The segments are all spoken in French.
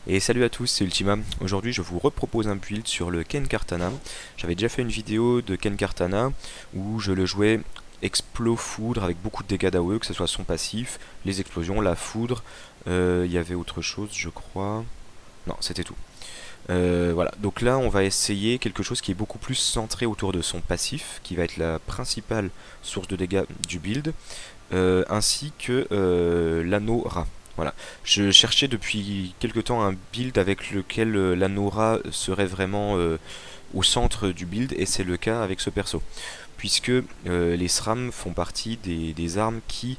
Et salut à tous, c'est Ultima. Aujourd'hui je vous repropose un build sur le Ken Kartana. J'avais déjà fait une vidéo de Ken Kartana où je le jouais Explo Foudre avec beaucoup de dégâts d'AOE, que ce soit son passif, les explosions, la foudre. Il y avait autre chose je crois. Non, c'était tout. Voilà, donc là on va essayer quelque chose qui est beaucoup plus centré autour de son passif, qui va être la principale source de dégâts du build, ainsi que l'anneau rat. Voilà. Je cherchais depuis quelque temps un build avec lequel l'anneau rat serait vraiment au centre du build, et c'est le cas avec ce perso. Puisque les SRAM font partie des armes qui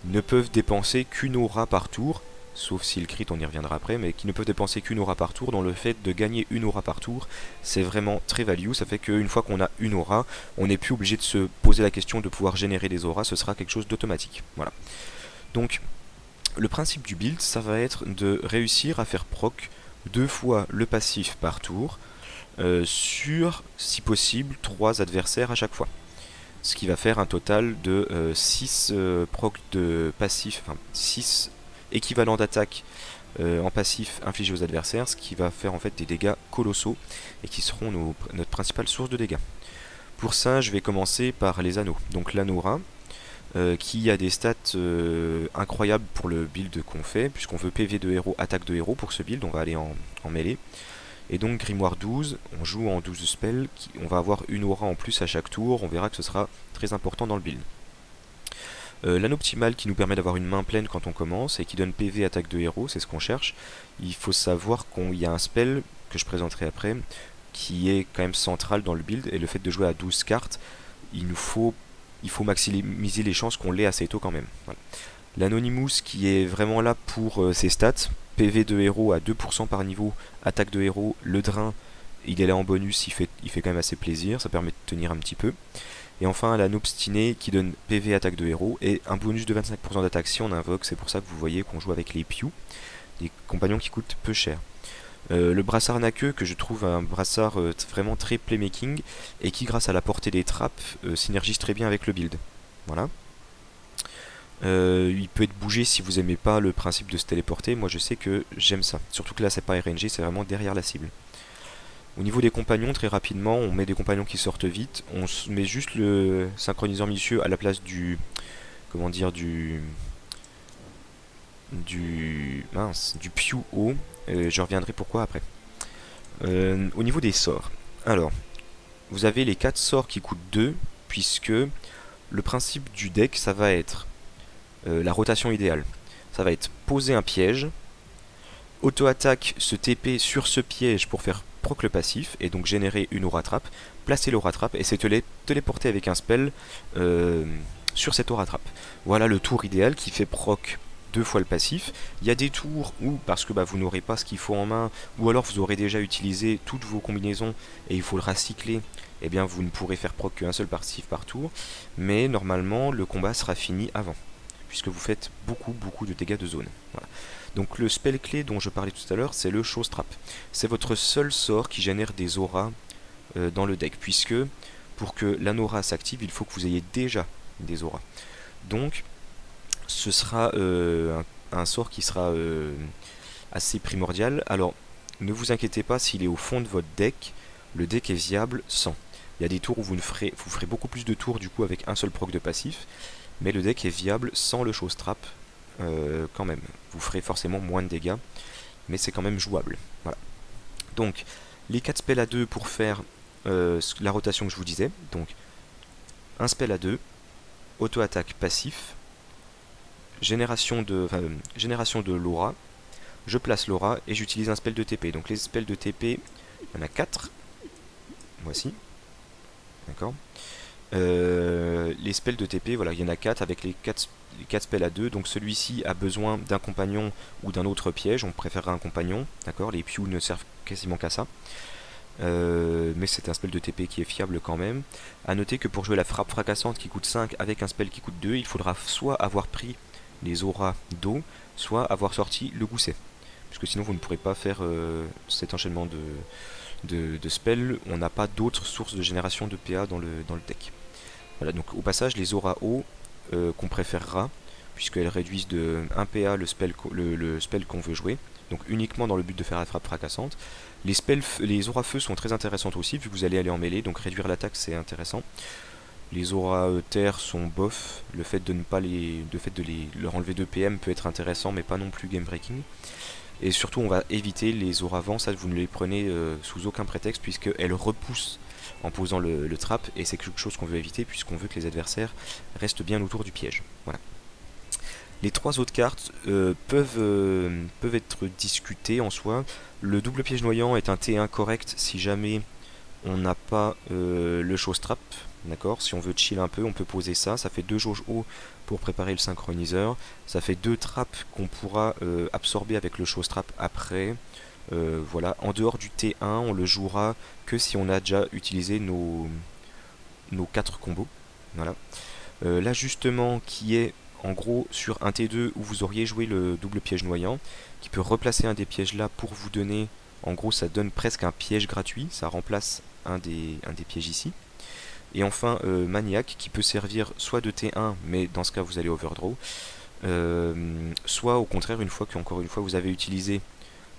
ne peuvent dépenser qu'une aura par tour, sauf si le crit, on y reviendra après, mais qui ne peuvent dépenser qu'une aura par tour. Dans le fait de gagner une aura par tour, c'est vraiment très value. Ça fait qu'une fois qu'on a une aura, on n'est plus obligé de se poser la question de pouvoir générer des auras, ce sera quelque chose d'automatique. Voilà. Donc, le principe du build, ça va être de réussir à faire proc 2 fois le passif par tour sur, si possible, 3 adversaires à chaque fois. Ce qui va faire un total de 6 proc de passif, enfin 6 équivalents d'attaque en passif infligés aux adversaires, ce qui va faire en fait des dégâts colossaux et qui seront notre principale source de dégâts. Pour ça, je vais commencer par les anneaux. Donc l'anneau rat, qui a des stats incroyables pour le build qu'on fait, puisqu'on veut PV de héros, attaque de héros pour ce build, on va aller en mêlée. Et donc Grimoire 12, on joue en 12 spells, on va avoir une aura en plus à chaque tour, on verra que ce sera très important dans le build. L'anneau optimal qui nous permet d'avoir une main pleine quand on commence et qui donne PV attaque de héros, c'est ce qu'on cherche. Il faut savoir qu'il y a un spell que je présenterai après qui est quand même central dans le build, et le fait de jouer à 12 cartes, il faut maximiser les chances qu'on l'ait assez tôt quand même. Voilà. L'Anonymous qui est vraiment là pour ses stats, PV de héros à 2% par niveau, attaque de héros, le drain, il est là en bonus, il fait quand même assez plaisir, ça permet de tenir un petit peu. Et enfin l'anneau obstiné qui donne PV attaque de héros et un bonus de 25% d'attaque si on invoque, c'est pour ça que vous voyez qu'on joue avec les Pew, des compagnons qui coûtent peu cher. Le brassard naqueux, que je trouve un brassard vraiment très playmaking et qui, grâce à la portée des trappes, synergise très bien avec le build. Voilà. Il peut être bougé si vous aimez pas le principe de se téléporter. Moi je sais que j'aime ça. Surtout que là c'est pas RNG, c'est vraiment derrière la cible. Au niveau des compagnons, très rapidement, on met des compagnons qui sortent vite. On met juste le synchroniseur minutieux à la place du... Comment dire, du Pew haut. Je reviendrai pourquoi après. Au niveau des sorts. Alors, vous avez les 4 sorts qui coûtent 2, puisque le principe du deck, ça va être la rotation idéale. Ça va être poser un piège, auto-attaque se TP sur ce piège pour faire proc le passif, et donc générer une aura trap, placer l'aura trap, et c'est téléporter avec un spell sur cette aura trap. Voilà le tour idéal qui fait proc 2 fois le passif. Il y a des tours où, parce que vous n'aurez pas ce qu'il faut en main, ou alors vous aurez déjà utilisé toutes vos combinaisons et il faut le recycler, eh bien vous ne pourrez faire proc qu'un seul passif par tour, mais normalement le combat sera fini avant, puisque vous faites beaucoup de dégâts de zone. Voilà. Donc le spell clé dont je parlais tout à l'heure, c'est le Chose Trap. C'est votre seul sort qui génère des auras dans le deck, puisque pour que l'anaura s'active, il faut que vous ayez déjà des auras. Donc ce sera un sort qui sera assez primordial. Alors ne vous inquiétez pas s'il est au fond de votre deck, le deck est viable sans. Il y a des tours où vous ferez beaucoup plus de tours du coup avec un seul proc de passif, mais le deck est viable sans le Chose Trap quand même. Vous ferez forcément moins de dégâts, mais c'est quand même jouable. Voilà. Donc les 4 spells à 2 pour faire la rotation que je vous disais. Donc un spell à 2, auto-attaque passif, génération de l'aura, je place l'aura et j'utilise un spell de TP. Donc les spells de TP, il y en a 4. Voici. D'accord. Les spells de TP, voilà, il y en a 4 avec les 4 spells à 2. Donc celui-ci a besoin d'un compagnon ou d'un autre piège. On préférera un compagnon. D'accord. Les Pew ne servent quasiment qu'à ça. Mais c'est un spell de TP qui est fiable quand même. A noter que pour jouer la frappe fracassante qui coûte 5 avec un spell qui coûte 2, il faudra soit avoir pris les auras d'eau, soit avoir sorti le gousset. Puisque sinon vous ne pourrez pas faire cet enchaînement de spells. On n'a pas d'autres sources de génération de PA dans le deck. Voilà, donc au passage, les auras eau qu'on préférera puisqu'elles réduisent de 1 PA le spell qu'on veut jouer, donc uniquement dans le but de faire la frappe fracassante. Les auras feu sont très intéressantes aussi, vu que vous allez aller en mêlée, donc réduire l'attaque c'est intéressant. Les auras terre sont bof, le fait de ne pas leur enlever 2 PM peut être intéressant, mais pas non plus game breaking. Et surtout on va éviter les auras vent, ça vous ne les prenez sous aucun prétexte, puisqu'elles repoussent en posant le trap, et c'est quelque chose qu'on veut éviter, puisqu'on veut que les adversaires restent bien autour du piège. Voilà. Les 3 autres cartes peuvent être discutées en soi. Le double piège noyant est un T1 correct si jamais on n'a pas le show strap. D'accord, si on veut chill un peu, on peut poser ça. Ça fait 2 jauges haut pour préparer le synchroniseur. Ça fait 2 trappes qu'on pourra absorber avec le show strap après. Voilà, en dehors du T1, on le jouera que si on a déjà utilisé nos 4 combos. Voilà. L'ajustement qui est en gros sur un T2 où vous auriez joué le double piège noyant, qui peut replacer un des pièges là pour vous donner, en gros ça donne presque un piège gratuit, ça remplace un des pièges ici. Et enfin Maniac qui peut servir soit de T1, mais dans ce cas vous allez overdraw, soit au contraire une fois vous avez utilisé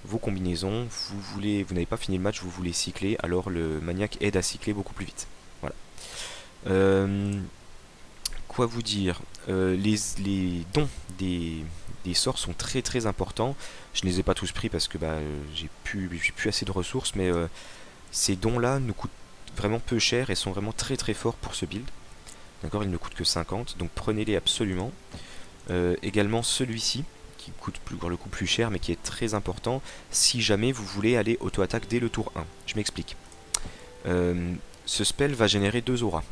vos combinaisons, vous n'avez pas fini le match, vous voulez cycler, alors le Maniac aide à cycler beaucoup plus vite. Voilà. Quoi vous dire, les dons des sorts sont très très importants. Je ne les ai pas tous pris parce que j'ai plus assez de ressources, mais ces dons là nous coûtent vraiment peu cher et sont vraiment très très forts pour ce build. D'accord, ils ne coûtent que 50, donc prenez-les absolument. Également celui-ci qui coûte pour le coup plus cher, mais qui est très important si jamais vous voulez aller auto-attaque dès le tour 1. Je m'explique. Ce spell va générer 2 auras.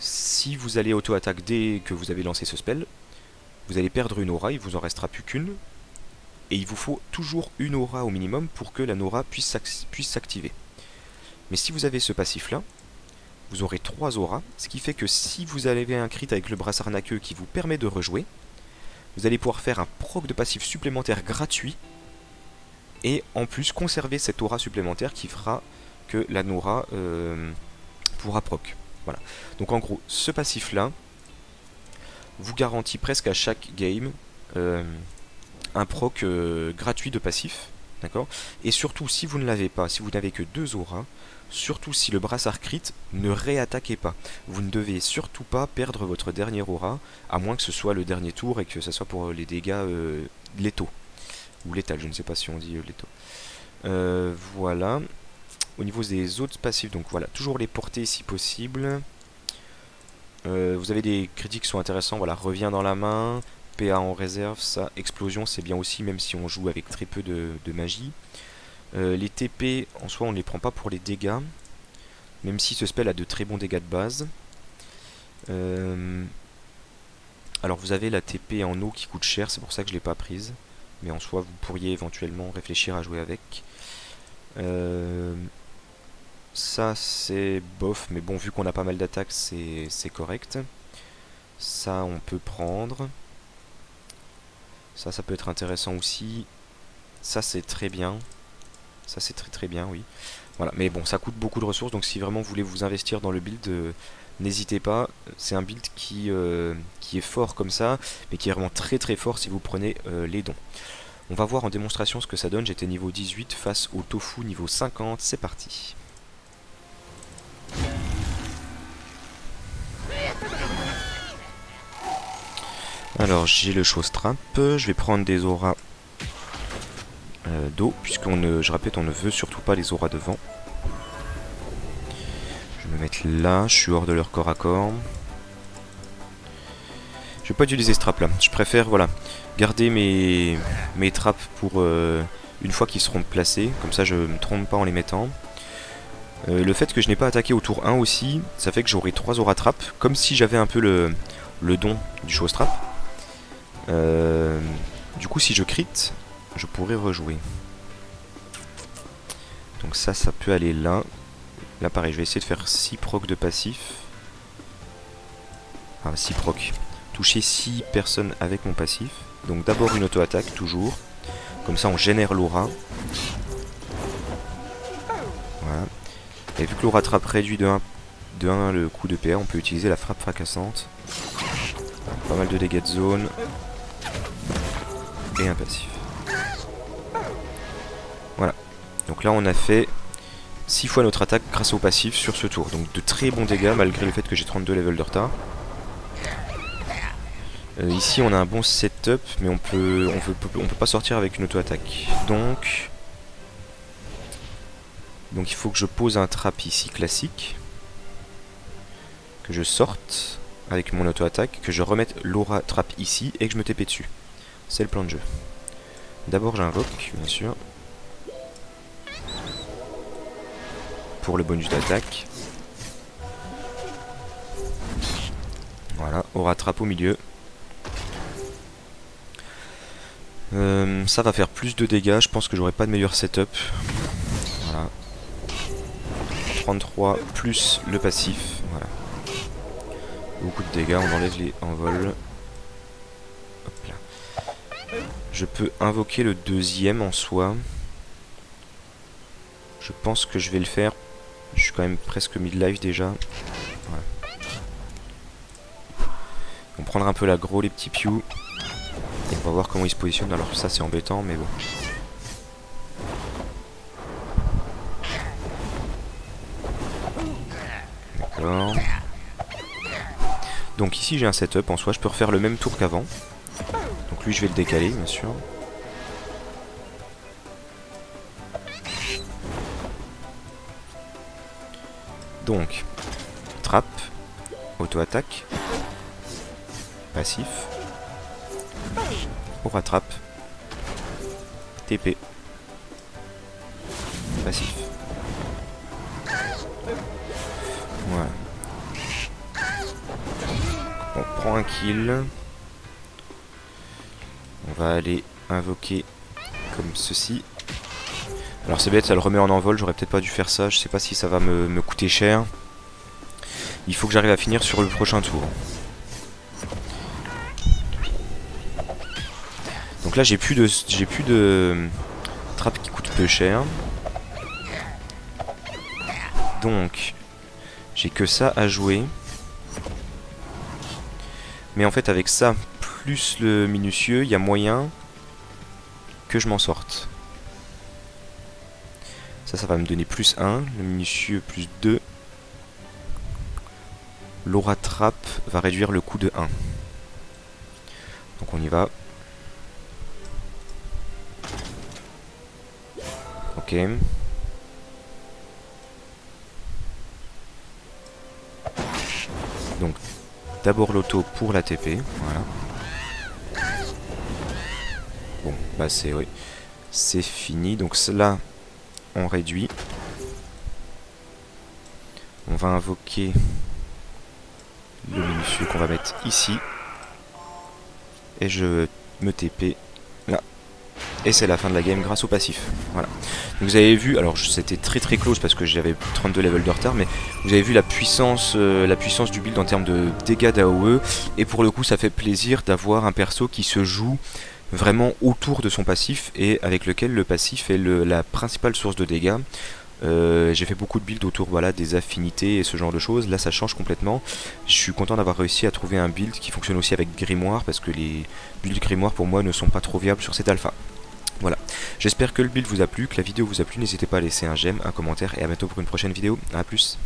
Si vous allez auto-attaque dès que vous avez lancé ce spell, vous allez perdre une aura, il vous en restera plus qu'une. Et il vous faut toujours une aura au minimum pour que la Nora puisse s'activer. Mais si vous avez ce passif là, vous aurez 3 auras, ce qui fait que si vous avez un crit avec le brassard naqueux qui vous permet de rejouer, vous allez pouvoir faire un proc de passif supplémentaire gratuit, et en plus conserver cette aura supplémentaire qui fera que la Nora pourra proc. Voilà. Donc en gros, ce passif là vous garantit presque à chaque game un proc gratuit de passif. D'accord. Et surtout, si vous ne l'avez pas, si vous n'avez que 2 auras, surtout si le brassard crit, ne réattaquez pas. Vous ne devez surtout pas perdre votre dernière aura, à moins que ce soit le dernier tour et que ce soit pour les dégâts létaux. Ou létal, je ne sais pas si on dit létaux. Voilà. Au niveau des autres passifs, donc voilà, toujours les porter si possible. Vous avez des critiques qui sont intéressants, voilà, revient dans la main, PA en réserve, ça, explosion c'est bien aussi, même si on joue avec très peu de magie. Les TP, en soi on ne les prend pas pour les dégâts, même si ce spell a de très bons dégâts de base. Alors vous avez la TP en eau qui coûte cher, c'est pour ça que je ne l'ai pas prise. Mais en soi vous pourriez éventuellement réfléchir à jouer avec. Ça c'est bof, mais bon vu qu'on a pas mal d'attaques c'est correct. Ça on peut prendre. Ça peut être intéressant aussi. Ça c'est très bien. Ça c'est très très bien, oui. Voilà, mais bon ça coûte beaucoup de ressources, donc si vraiment vous voulez vous investir dans le build, n'hésitez pas. C'est un build qui est fort comme ça, mais qui est vraiment très très fort si vous prenez les dons. On va voir en démonstration ce que ça donne. J'étais niveau 18 face au tofu niveau 50, c'est parti. Alors j'ai le show strap, je vais prendre des auras d'eau, je répète, on ne veut surtout pas les auras de vent. Je vais me mettre là, je suis hors de leur corps à corps. Je vais pas utiliser ce trap là, je préfère voilà, garder mes traps pour une fois qu'ils seront placés, comme ça je me trompe pas en les mettant. Le fait que je n'ai pas attaqué au tour 1 aussi, ça fait que j'aurai 3 aura trap, comme si j'avais un peu le don du show strap. Du coup si je crit, je pourrais rejouer. Donc ça peut aller là. Là pareil, je vais essayer de faire 6 proc de passif. Ah 6 proc. Toucher 6 personnes avec mon passif. Donc d'abord une auto-attaque, toujours. Comme ça on génère l'aura. Voilà. Et vu que l'aura trappe réduit de 1 le coup de PA, on peut utiliser la frappe fracassante. Pas mal de dégâts de zone. Et un passif. Voilà. Donc là on a fait 6 fois notre attaque grâce au passif sur ce tour. Donc de très bons dégâts malgré le fait que j'ai 32 levels de retard. Ici on a un bon setup mais on peut pas sortir avec une auto-attaque. Donc il faut que je pose un trap ici classique. Que je sorte avec mon auto-attaque. Que je remette l'aura trap ici et que je me TP dessus. C'est le plan de jeu. D'abord j'invoque bien sûr. Pour le bonus d'attaque. Voilà, aura trap au milieu. Ça va faire plus de dégâts, je pense que j'aurai pas de meilleur setup. Voilà. 33 plus le passif. Voilà. Beaucoup de dégâts, on enlève les envols. Hop là. Je peux invoquer le deuxième en soi. Je pense que je vais le faire. Je suis quand même presque mid-life déjà. Voilà. On prendra un peu l'aggro les petits pious. Et on va voir comment ils se positionnent. Alors ça c'est embêtant mais bon. D'accord. Donc ici j'ai un setup en soi. Je peux refaire le même tour qu'avant. Donc lui je vais le décaler bien sûr. Donc, trap, auto-attaque, passif, aura trap, TP, passif. Voilà. On prend un kill. On va aller invoquer comme ceci. Alors c'est bête, ça le remet en envol, j'aurais peut-être pas dû faire ça, je sais pas si ça va me coûter cher. Il faut que j'arrive à finir sur le prochain tour. Donc là j'ai plus de trappe qui coûte peu cher. Donc j'ai que ça à jouer. Mais en fait avec ça plus le minutieux, il y a moyen que je m'en sorte. Ça va me donner plus 1, le minutieux plus 2. L'aura trap va réduire le coût de 1. Donc on y va. Ok. Donc d'abord l'auto pour la TP, voilà. Bon, bah c'est oui. C'est fini, donc cela on réduit. On va invoquer le minutieux qu'on va mettre ici. Et je me TP là. Et c'est la fin de la game grâce au passif. Voilà. Donc vous avez vu, alors c'était très close parce que j'avais 32 levels de retard, mais vous avez vu la puissance du build en termes de dégâts d'AOE. Et pour le coup ça fait plaisir d'avoir un perso qui se joue vraiment autour de son passif et avec lequel le passif est la principale source de dégâts. J'ai fait beaucoup de builds autour voilà, des affinités et ce genre de choses. Là ça change complètement. Je suis content d'avoir réussi à trouver un build qui fonctionne aussi avec Grimoire, parce que les builds Grimoire pour moi ne sont pas trop viables sur cette alpha. Voilà, j'espère que le build vous a plu, que la vidéo vous a plu. N'hésitez pas à laisser un j'aime, un commentaire et à bientôt pour une prochaine vidéo. A plus.